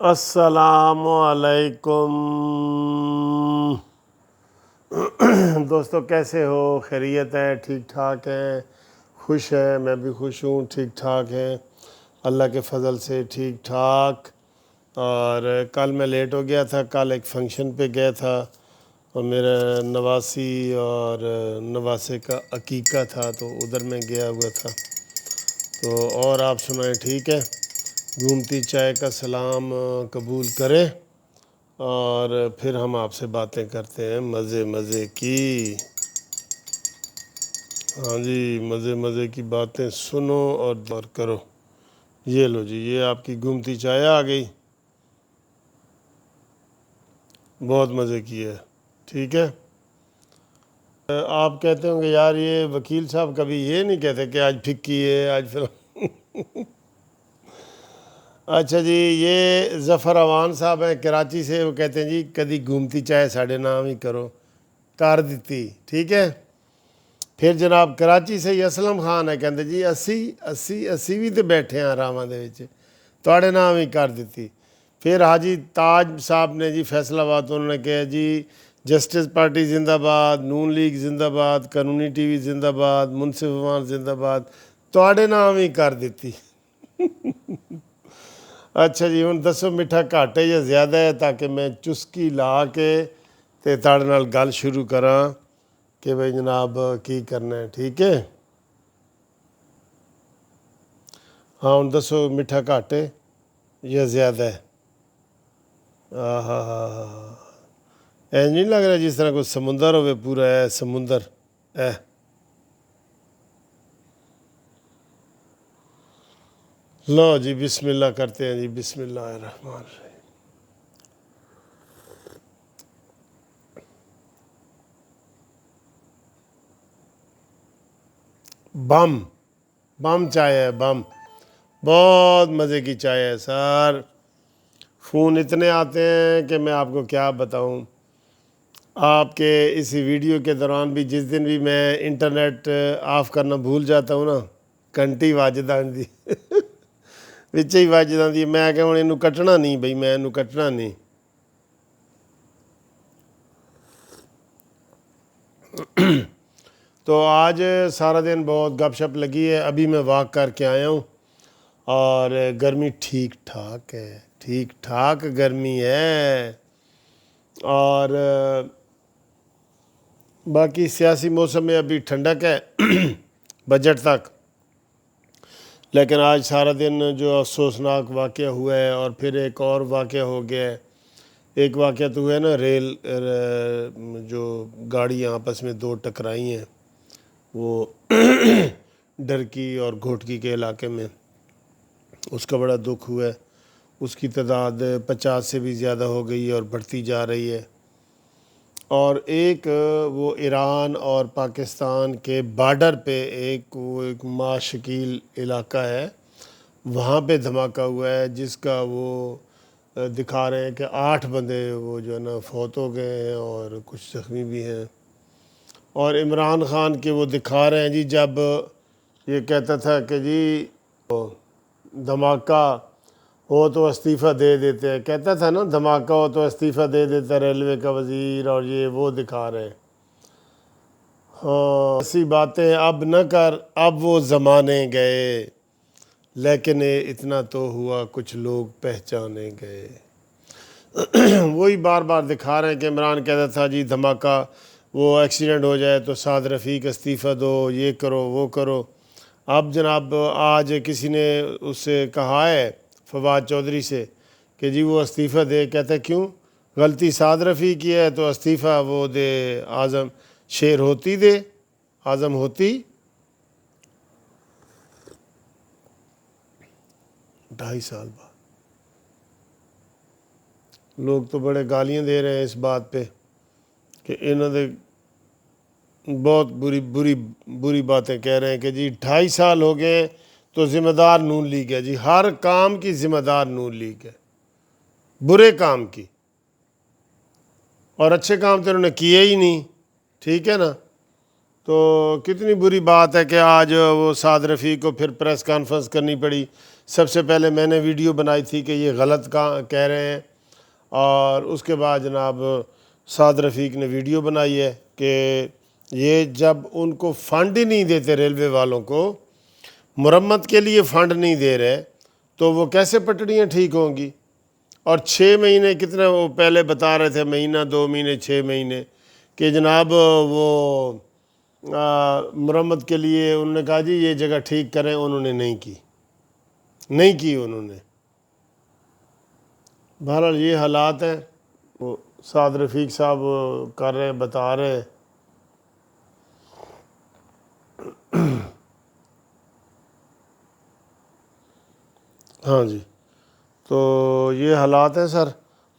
السلام علیکم دوستو، کیسے ہو؟ خیریت ہے؟ ٹھیک ٹھاک ہیں؟ خوش ہیں؟ میں بھی خوش ہوں، ٹھیک ٹھاک ہیں اللہ کے فضل سے، ٹھیک ٹھاک۔ اور کل میں لیٹ ہو گیا تھا، کل ایک فنکشن پہ گیا تھا اور میرا نواسی اور نواسے کا عقیقہ تھا، تو ادھر میں گیا ہوا تھا۔ تو اور آپ سنائیں، ٹھیک ہے؟ گھومتی چائے کا سلام قبول کریں اور پھر ہم آپ سے باتیں کرتے ہیں مزے کی۔ ہاں جی، مزے کی باتیں سنو اور کرو۔ یہ لو جی، یہ آپ کی گھومتی چائے آ گئی، بہت مزے کی ہے، ٹھیک ہے۔ آپ کہتے ہوں گے یار یہ وکیل صاحب کبھی یہ نہیں کہتے کہ آج پھکی ہے، آج پھر اچھا جی، یہ ظفر عوان صاحب ہیں کراچی سے، وہ کہتے ہیں جی کدی گھومتی چائے ساڑھے نام ہی کرو، کر دیتی، ٹھیک ہے۔ پھر جناب کراچی سے ہی اسلم خان ہے، کہتے جی اسی بھی تو بیٹھے ہیں آرامہ دے وچ، تواڑے نام ہی کر دیتی۔ پھر حاجی تاج صاحب نے جی فیصل آباد، انہوں نے کہا جی جسٹس پارٹی زندہ باد، نون لیگ زندہ باد، قانونی ٹی وی زندہ باد، منصف امان زندہ باد، تواڑے نام ہی کر دیتی۔ اچھا جی، ہن دسو میٹھا گھٹ ہے یا زیادہ ہے، تاکہ میں چسکی لا کے تے تاڑے نال گل شروع کراں کہ بھئی جناب کی کرنا ہے، ٹھیک ہے۔ ہاں ہن دسو میٹھا گھٹ ہے یا زیادہ ہے؟ ایج نہیں لگ رہا جس طرح کوئی سمندر ہوئے پورا ہے سمندر ہے۔ لو جی بسم اللہ کرتے ہیں جی، بسم اللہ الرحمن الرحیم۔ بم چائے ہے، بم بہت مزے کی چائے ہے سر۔ فون اتنے آتے ہیں کہ میں آپ کو کیا بتاؤں۔ آپ کے اسی ویڈیو کے دوران بھی، جس دن بھی میں انٹرنیٹ آف کرنا بھول جاتا ہوں نا، گھنٹی وجد آندی وچ ہی وجد آندی، میں کہ ہن اینوں کٹنا نہیں، بھئی میں اینوں کٹنا نہیں۔ تو آج سارا دن بہت گپ شپ لگی ہے، ابھی میں واک کر کے آیا ہوں اور گرمی ٹھیک ٹھاک ہے، ٹھیک ٹھاک گرمی ہے۔ اور باقی سیاسی موسم میں ابھی ٹھنڈک ہے بجٹ تک، لیکن آج سارا دن جو افسوسناک واقعہ ہوا ہے، اور پھر ایک اور واقعہ ہو گیا ہے۔ ایک واقعہ تو ہوا ہے نا، ریل جو گاڑیاں آپس میں دو ٹکرائی ہیں، وہ ڈرکی اور گھوٹکی کے علاقے میں، اس کا بڑا دکھ ہوا ہے۔ اس کی تعداد 50 سے بھی زیادہ ہو گئی ہے اور بڑھتی جا رہی ہے۔ اور ایک وہ ایران اور پاکستان کے بارڈر پہ ایک ماشکیل علاقہ ہے، وہاں پہ دھماکہ ہوا ہے، جس کا وہ دکھا رہے ہیں کہ 8 بندے وہ جو ہے نا فوت ہو گئے ہیں اور کچھ زخمی بھی ہیں۔ اور عمران خان کے وہ دکھا رہے ہیں جی، جب یہ کہتا تھا کہ جی دھماکہ ہو تو استعفیٰ دے دیتے ہیں، کہتا تھا نا دھماکہ ہو تو استعفیٰ دے دیتا ریلوے کا وزیر، اور یہ وہ دکھا رہے ہیں۔ ہاں، ایسی باتیں اب نہ کر، اب وہ زمانے گئے، لیکن اتنا تو ہوا کچھ لوگ پہچانے گئے۔ وہی بار بار دکھا رہے ہیں کہ عمران کہتا تھا جی دھماکہ، وہ ایکسیڈنٹ ہو جائے تو سعد رفیق استعفیٰ دو، یہ کرو وہ کرو۔ اب جناب آج کسی نے اس سے کہا ہے، فواد چودھری سے، کہ جی وہ استعفیٰ دے، کہتا ہے کیوں؟ غلطی سعد رفیق کی ہے تو استعفیٰ وہ دے، اعظم شیر ہوتی دے، اعظم ہوتی۔ 2.5 سال بعد لوگ تو بڑے گالیاں دے رہے ہیں اس بات پہ کہ انہوں نے بہت بری باتیں کہہ رہے ہیں کہ جی 2.5 سال ہو گئے ہیں تو ذمہ دار نون لیگ ہے۔ جی ہر کام کی ذمہ دار نون لیگ ہے، برے کام کی، اور اچھے کام تو انہوں نے کیے ہی نہیں، ٹھیک ہے نا۔ تو کتنی بری بات ہے کہ آج وہ سعد رفیق کو پھر پریس کانفرنس کرنی پڑی سب سے پہلے میں نے ویڈیو بنائی تھی کہ یہ غلط کہہ رہے ہیں، اور اس کے بعد جناب سعد رفیق نے ویڈیو بنائی ہے کہ یہ جب ان کو فنڈ ہی نہیں دیتے، ریلوے والوں کو مرمت کے لیے فنڈ نہیں دے رہے، تو وہ کیسے پٹڑیاں ٹھیک ہوں گی؟ اور 6 مہینے کتنے وہ پہلے بتا رہے تھے، مہینہ 2 مہینے 6 مہینے کہ جناب وہ مرمت کے لیے انہوں نے کہا جی یہ جگہ ٹھیک کریں، انہوں نے نہیں کی انہوں نے۔ بہرحال یہ حالات ہیں، وہ سعد رفیق صاحب کر رہے ہیں، بتا رہے ہیں۔ ہاں جی، تو یہ حالات ہیں سر۔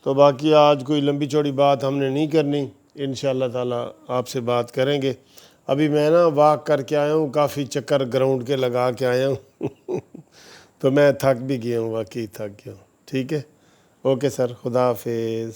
تو باقی آج کوئی لمبی چوڑی بات ہم نے نہیں کرنی، انشاءاللہ تعالی آپ سے بات کریں گے۔ ابھی میں نا واک کر کے آیا ہوں، کافی چکر گراؤنڈ کے لگا کے آیا ہوں تو میں تھک بھی گیا ہوں، واقعی تھک گیا ہوں۔ ٹھیک ہے، اوکے سر، خدا حافظ۔